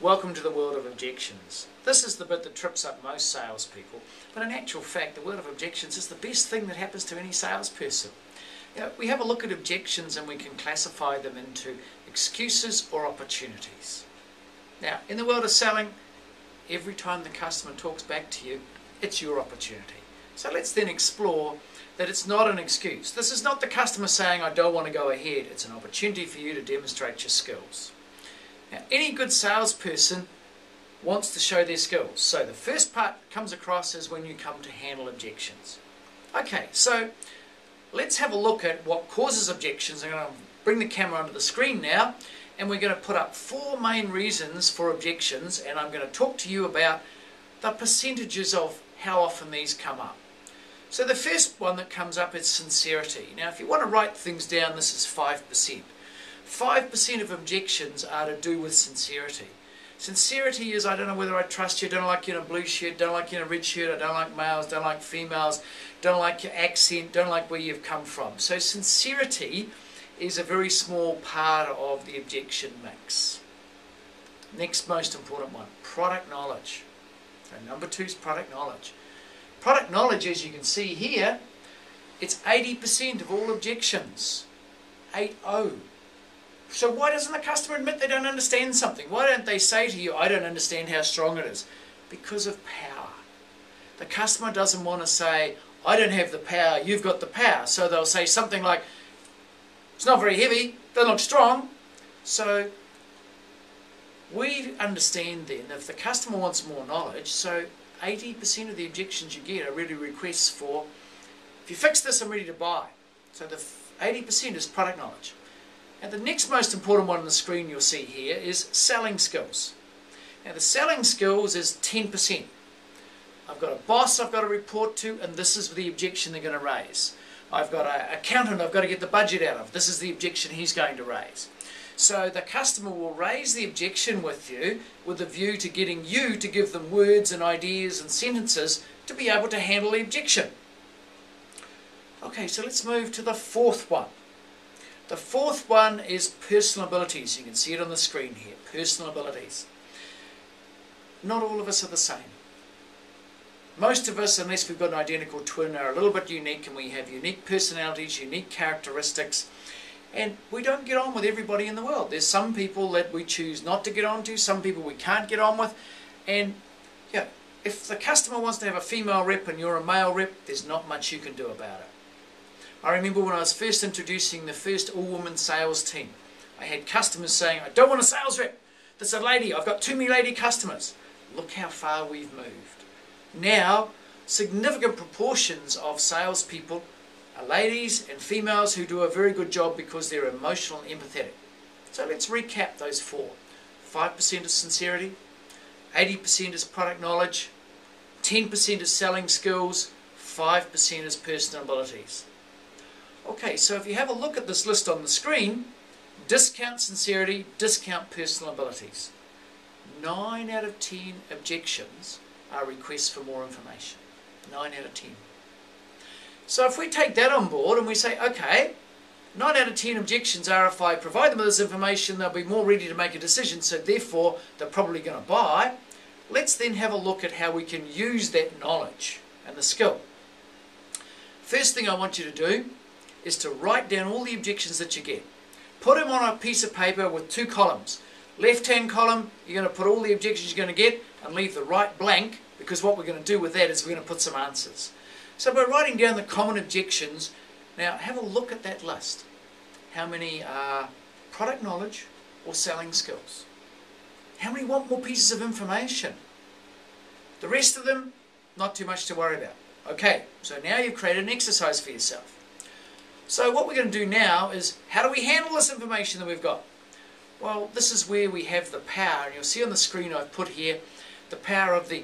Welcome to the world of objections. This is the bit that trips up most salespeople, but in actual fact the world of objections is the best thing that happens to any salesperson. We have a look at objections and we can classify them into excuses or opportunities. Now, in the world of selling, every time the customer talks back to you, it's your opportunity. So let's then explore that it's not an excuse. This is not the customer saying, I don't want to go ahead. It's an opportunity for you to demonstrate your skills. Now, any good salesperson wants to show their skills. So the first part comes across as when you come to handle objections. Okay, so let's have a look at what causes objections. I'm going to bring the camera onto the screen now, and we're going to put up 4 main reasons for objections, and I'm going to talk to you about the percentages of how often these come up. So the first one that comes up is sincerity. Now, if you want to write things down, this is 5%. 5% of objections are to do with sincerity. Sincerity is, I don't know whether I trust you, don't like you in a blue shirt, don't like you in a red shirt, I don't like males, don't like females, don't like your accent, don't like where you've come from. So sincerity is a very small part of the objection mix. Next most important one, product knowledge. So number 2 is product knowledge. Product knowledge, as you can see here, it's 80% of all objections. 80. So why doesn't the customer admit they don't understand something? Why don't they say to you, I don't understand how strong it is? Because of power. The customer doesn't want to say, I don't have the power, you've got the power. So they'll say something like, it's not very heavy, doesn't look strong. So we understand then if the customer wants more knowledge, so 80% of the objections you get are really requests for, if you fix this, I'm ready to buy. So the 80% is product knowledge. And the next most important one on the screen you'll see here is selling skills. Now the selling skills is 10%. I've got a boss I've got to report to, and this is the objection they're going to raise. I've got an accountant I've got to get the budget out of. This is the objection he's going to raise. So the customer will raise the objection with you with a view to getting you to give them words and ideas and sentences to be able to handle the objection. Okay, so let's move to the 4th one. The 4th one is personal abilities. You can see it on the screen here, personal abilities. Not all of us are the same. Most of us, unless we've got an identical twin, are a little bit unique, and we have unique personalities, unique characteristics, and we don't get on with everybody in the world. There's some people that we choose not to get on to, some people we can't get on with, and yeah, if the customer wants to have a female rep and you're a male rep, there's not much you can do about it. I remember when I was first introducing the first all-woman sales team, I had customers saying, I don't want a sales rep. That's a lady. I've got too many lady customers. Look how far we've moved. Now, significant proportions of salespeople are ladies and females who do a very good job because they're emotional and empathetic. So let's recap those 4. 5% is sincerity, 80% is product knowledge, 10% is selling skills, 5% is personal abilities. Okay, so if you have a look at this list on the screen, discount sincerity, discount personal abilities. 9 out of 10 objections are requests for more information. 9 out of 10. So if we take that on board and we say, okay, 9 out of 10 objections are if I provide them with this information, they'll be more ready to make a decision, so therefore they're probably going to buy. Let's then have a look at how we can use that knowledge and the skill. First thing I want you to do is to write down all the objections that you get. Put them on a piece of paper with 2 columns. Left-hand column, you're going to put all the objections you're going to get and leave the right blank, because what we're going to do with that is we're going to put some answers. So by writing down the common objections, now have a look at that list. How many are product knowledge or selling skills? How many want more pieces of information? The rest of them, not too much to worry about. Okay, so now you've created an exercise for yourself. So what we're going to do now is, how do we handle this information that we've got? Well, this is where we have the power, and you'll see on the screen I've put here the power of the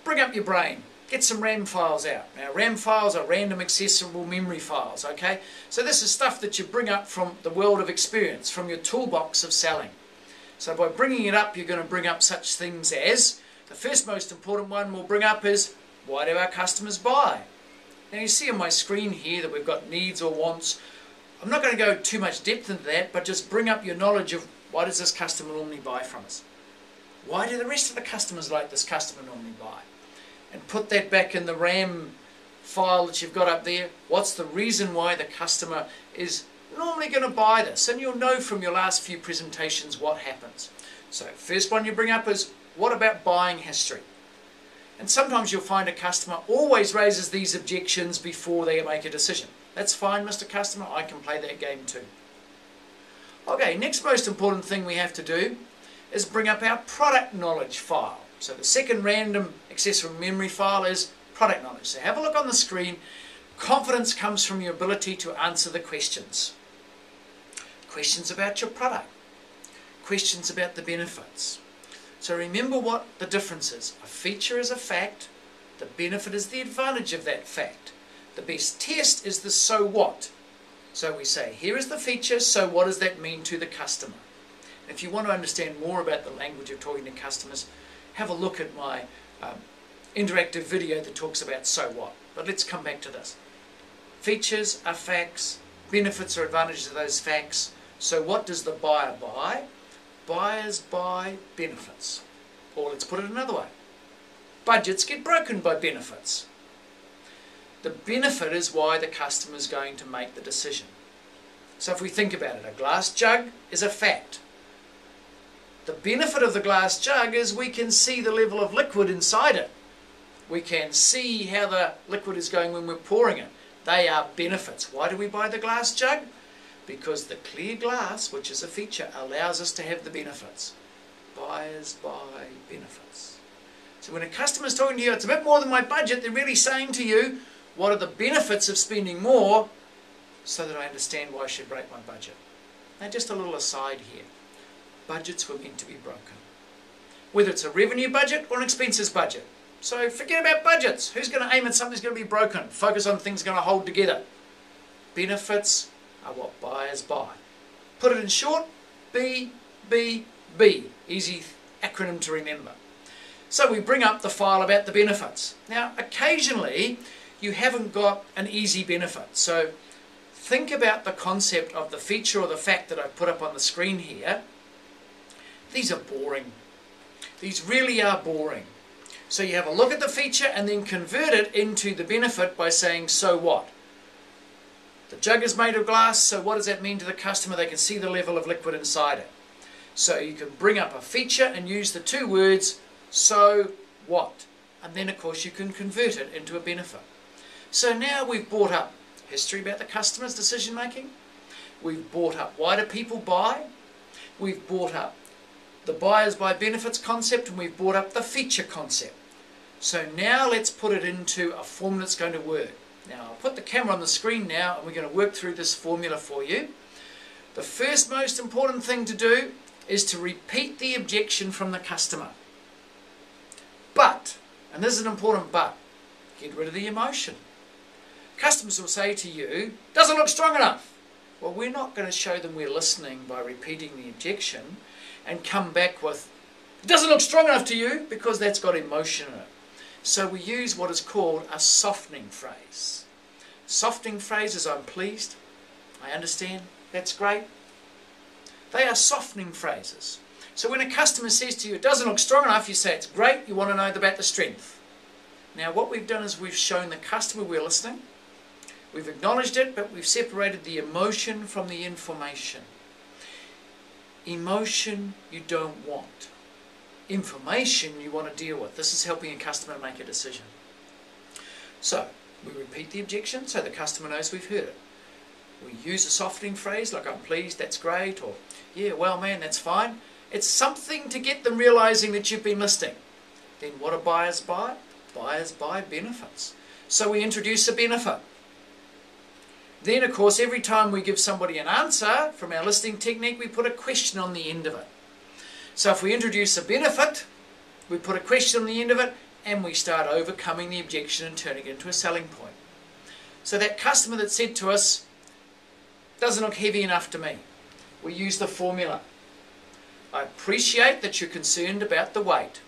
bring up your brain, get some RAM files out. Now RAM files are random accessible memory files, okay? So this is stuff that you bring up from the world of experience, from your toolbox of selling. So by bringing it up, you're going to bring up such things as, the first most important one we'll bring up is, why do our customers buy? Now you see on my screen here that we've got needs or wants. I'm not going to go too much depth into that, but just bring up your knowledge of why does this customer normally buy from us. Why do the rest of the customers like this customer normally buy? And put that back in the RAM file that you've got up there. What's the reason why the customer is normally going to buy this? And you'll know from your last few presentations what happens. So first one you bring up is, what about buying history? And sometimes you'll find a customer always raises these objections before they make a decision. That's fine, Mr. Customer, I can play that game too. Okay, next most important thing we have to do is bring up our product knowledge file. So the second random accessible memory file is product knowledge. So have a look on the screen. Confidence comes from your ability to answer the questions. Questions about your product. Questions about the benefits. So remember what the difference is. A feature is a fact. The benefit is the advantage of that fact. The best test is the so what. So we say, here is the feature, so what does that mean to the customer? If you want to understand more about the language of talking to customers, have a look at my interactive video that talks about so what. But let's come back to this. Features are facts, benefits or advantages of those facts. So what does the buyer buy? Buyers buy benefits. Or let's put it another way. Budgets get broken by benefits. The benefit is why the customer is going to make the decision. So if we think about it, a glass jug is a fact. The benefit of the glass jug is we can see the level of liquid inside it. We can see how the liquid is going when we're pouring it. They are benefits. Why do we buy the glass jug? Because the clear glass, which is a feature, allows us to have the benefits. Buyers buy benefits. So when a customer is talking to you, it's a bit more than my budget, they're really saying to you, what are the benefits of spending more so that I understand why I should break my budget? Now just a little aside here. Budgets were meant to be broken. Whether it's a revenue budget or an expenses budget. So forget about budgets. Who's going to aim at something that's going to be broken? Focus on things going to hold together. Benefits are what buyers buy. Put it in short, B, B, B. Easy acronym to remember. So we bring up the file about the benefits. Now occasionally you haven't got an easy benefit. So think about the concept of the feature or the fact that I've put up on the screen here. These are boring. These really are boring. So you have a look at the feature and then convert it into the benefit by saying, so what? The jug is made of glass, so what does that mean to the customer? They can see the level of liquid inside it. So you can bring up a feature and use the two words, so what? And then of course you can convert it into a benefit. So now we've brought up history about the customer's decision making. We've brought up why do people buy. We've brought up the buyers buy benefits concept, and we've brought up the feature concept. So now let's put it into a formula that's going to work. Now I'll put the camera on the screen now and we're going to work through this formula for you. The first most important thing to do is to repeat the objection from the customer. But, and this is an important but, get rid of the emotion. Customers will say to you, doesn't look strong enough. Well, we're not going to show them we're listening by repeating the objection and come back with, it doesn't look strong enough to you, because that's got emotion in it. So we use what is called a softening phrase. Softening phrase is I'm pleased, I understand, that's great. They are softening phrases. So when a customer says to you, it doesn't look strong enough, you say it's great, you want to know about the strength. Now what we've done is we've shown the customer we're listening, we've acknowledged it, but we've separated the emotion from the information. Emotion you don't want. Information you want to deal with. This is helping a customer make a decision. So, we repeat the objection so the customer knows we've heard it. We use a softening phrase like I'm pleased, that's great, or yeah, well man, that's fine. It's something to get them realising that you've been listening. Then what do buyers buy? Buyers buy benefits. So we introduce a benefit. Then, of course, every time we give somebody an answer from our listening technique, we put a question on the end of it. So if we introduce a benefit, we put a question on the end of it, and we start overcoming the objection and turning it into a selling point. So that customer that said to us, doesn't look heavy enough to me, we use the formula. I appreciate that you're concerned about the weight.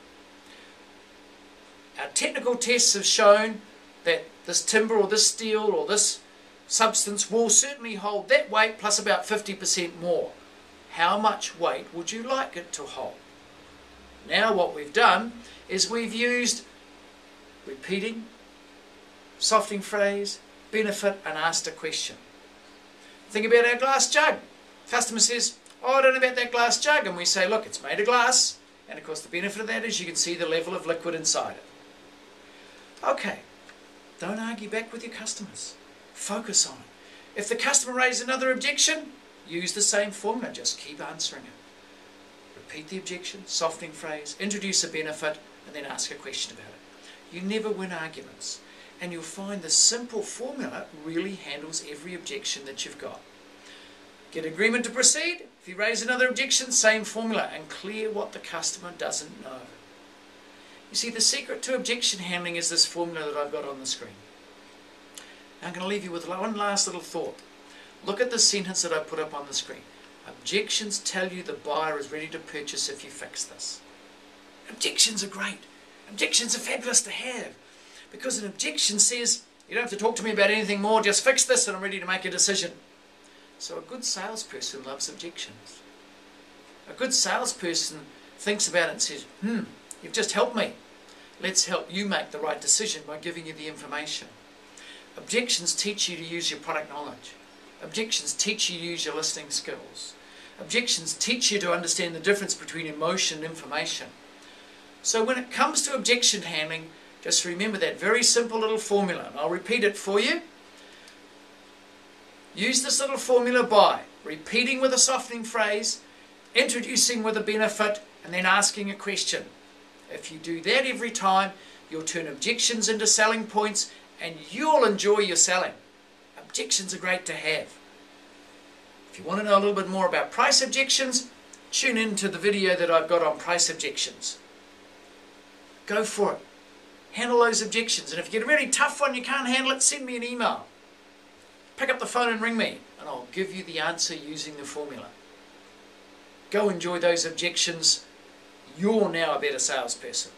Our technical tests have shown that this timber or this steel or this substance will certainly hold that weight plus about 50% more. How much weight would you like it to hold? Now what we've done is we've used repeating, softening phrase, benefit, and asked a question. Think about our glass jug. Customer says, oh, I don't know about that glass jug. And we say, look, it's made of glass. And of course the benefit of that is you can see the level of liquid inside it. Okay, don't argue back with your customers. Focus on it. If the customer raises another objection, use the same formula. Just keep answering it. Repeat the objection, softening phrase, introduce a benefit, and then ask a question about it. You never win arguments. And you'll find the simple formula really handles every objection that you've got. Get agreement to proceed. If you raise another objection, same formula, and clear what the customer doesn't know. You see, the secret to objection handling is this formula that I've got on the screen. Now I'm going to leave you with one last little thought. Look at the sentence that I put up on the screen. Objections tell you the buyer is ready to purchase if you fix this. Objections are great. Objections are fabulous to have. Because an objection says, you don't have to talk to me about anything more, just fix this and I'm ready to make a decision. So a good salesperson loves objections. A good salesperson thinks about it and says, you've just helped me. Let's help you make the right decision by giving you the information. Objections teach you to use your product knowledge. Objections teach you to use your listening skills. Objections teach you to understand the difference between emotion and information. So when it comes to objection handling, just remember that very simple little formula, and I'll repeat it for you. Use this little formula by repeating with a softening phrase, introducing with a benefit, and then asking a question. If you do that every time, you'll turn objections into selling points, and you'll enjoy your selling. Objections are great to have. If you want to know a little bit more about price objections, tune in to the video that I've got on price objections. Go for it. Handle those objections. And if you get a really tough one, you can't handle it, send me an email. Pick up the phone and ring me, and I'll give you the answer using the formula. Go enjoy those objections. You're now a better salesperson.